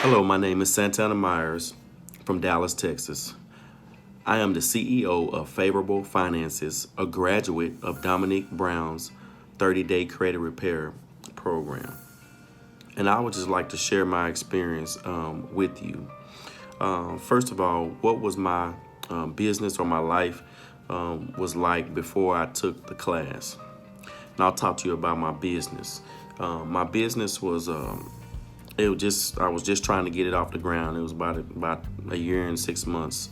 Hello, my name is Santana Myers from Dallas, Texas. I am the CEO of Favorable Finances, a graduate of Dominique Brown's 30-day credit repair program. And I would just like to share my experience with you. First of all, what was my business or my life was like before I took the class. And I'll talk to you about my business. My business was I was just trying to get it off the ground. It was about a year and 6 months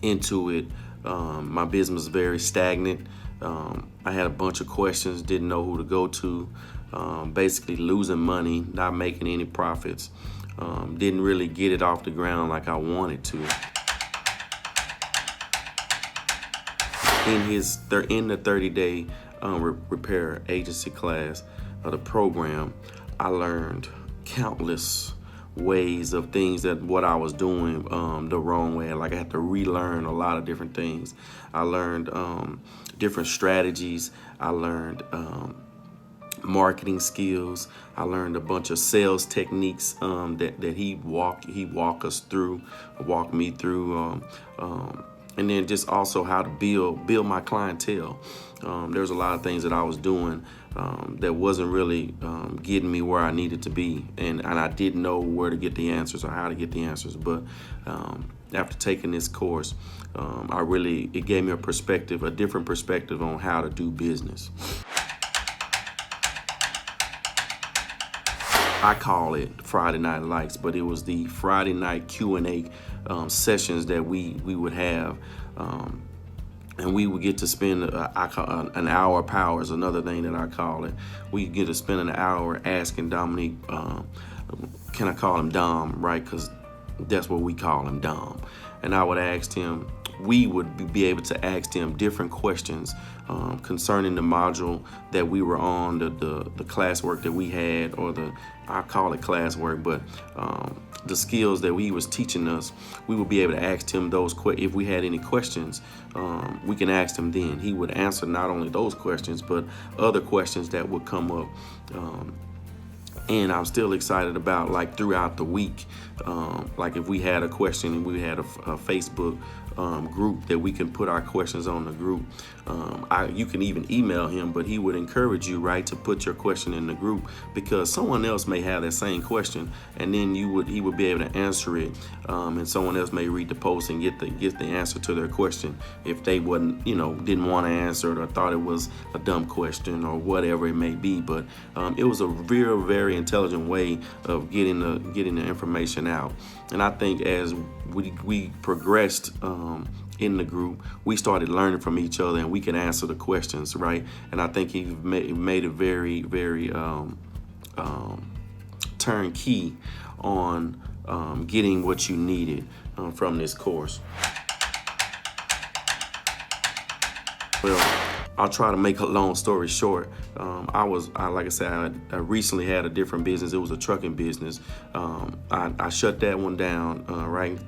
into it. My business was very stagnant. I had a bunch of questions, didn't know who to go to. Basically losing money, not making any profits. Didn't really get it off the ground like I wanted to. In the 30-day repair agency class of the program, I learned countless ways of things that what I was doing the wrong way. Like I had to relearn a lot of different things. I learned different strategies. I learned marketing skills. I learned a bunch of sales techniques that he walked me through. And then just also how to build my clientele. There's a lot of things that I was doing that wasn't really getting me where I needed to be, and I didn't know where to get the answers or how to get the answers. But after taking this course, it gave me a different perspective on how to do business. I call it Friday Night Lights, but it was the Friday night Q&A sessions that we would have, and we would get to spend an hour. Power is another thing that I call it. We get to spend an hour asking Dominique, can I call him Dom, right? Because that's what we call him, Dom. And I would ask him, we would be able to ask him different questions concerning the module that we were on, the classwork that we had, or I call it classwork, but the skills that he was teaching us. We would be able to ask him those if we had any questions, we can ask him then. He would answer not only those questions, but other questions that would come up. And I'm still excited about, like, throughout the week, like if we had a question, we had a Facebook group that we can put our questions on the group. You can even email him, but he would encourage you, right, to put your question in the group, because someone else may have that same question, and then he would be able to answer it, and someone else may read the post and get the answer to their question if they didn't want to answer it or thought it was a dumb question or whatever it may be. But it was a very, very intelligent way of getting the information out. And I think as we progressed in the group, we started learning from each other, and we can answer the questions, right? And I think he made it very, very turnkey on getting what you needed from this course. Well, I'll try to make a long story short. Like I said, I recently had a different business. It was a trucking business. I shut that one down, right?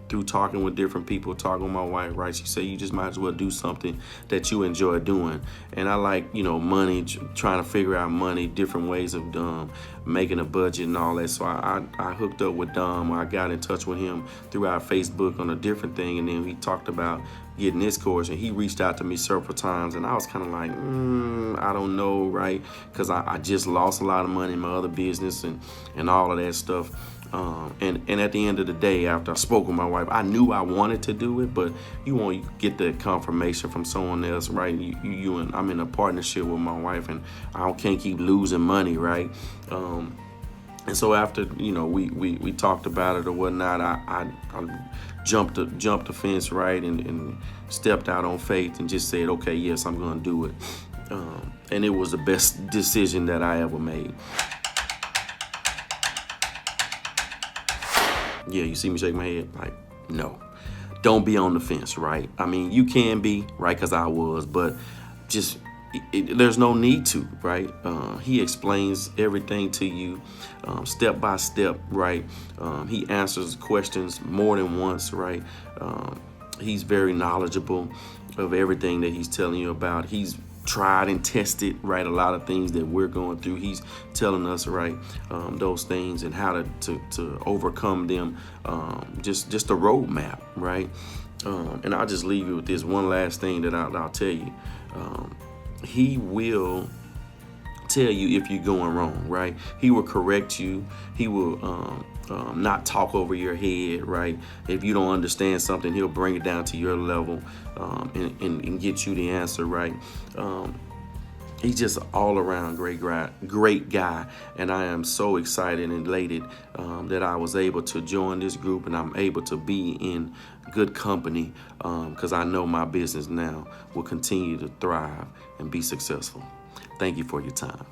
Through talking with different people, talking with my wife, right? She said, you just might as well do something that you enjoy doing. And I like, money, trying to figure out money, different ways of making a budget and all that. So I hooked up with Dom. I got in touch with him through our Facebook on a different thing. And then we talked about getting this course, and he reached out to me several times, and I was kind of like, I don't know, right? Because I just lost a lot of money in my other business and all of that stuff. And at the end of the day, after I spoke with my wife, I knew I wanted to do it, but you want to get the confirmation from someone else, right? You and I'm in a partnership with my wife, and I can't keep losing money, right? And so after we talked about it or whatnot, I jumped the fence, right, and stepped out on faith and just said, okay, yes, I'm going to do it. And it was the best decision that I ever made. Yeah, you see me shake my head? Like, no. Don't be on the fence, right? I mean, you can be, right, because I was, but just there's no need to, right? He explains everything to you step by step, right? He answers questions more than once, right? He's very knowledgeable of everything that he's telling you about. He's tried and tested, right? A lot of things that we're going through, he's telling us, right, those things and how to overcome them, just a roadmap, right? And I'll just leave you with this one last thing that I'll tell you. He will tell you if you're going wrong, right? He will correct you. He will not talk over your head, right? If you don't understand something, he'll bring it down to your level, and get you the answer, right? He's just all around great guy, and I am so excited and elated that I was able to join this group, and I'm able to be in good company, because I know my business now will continue to thrive and be successful. Thank you for your time.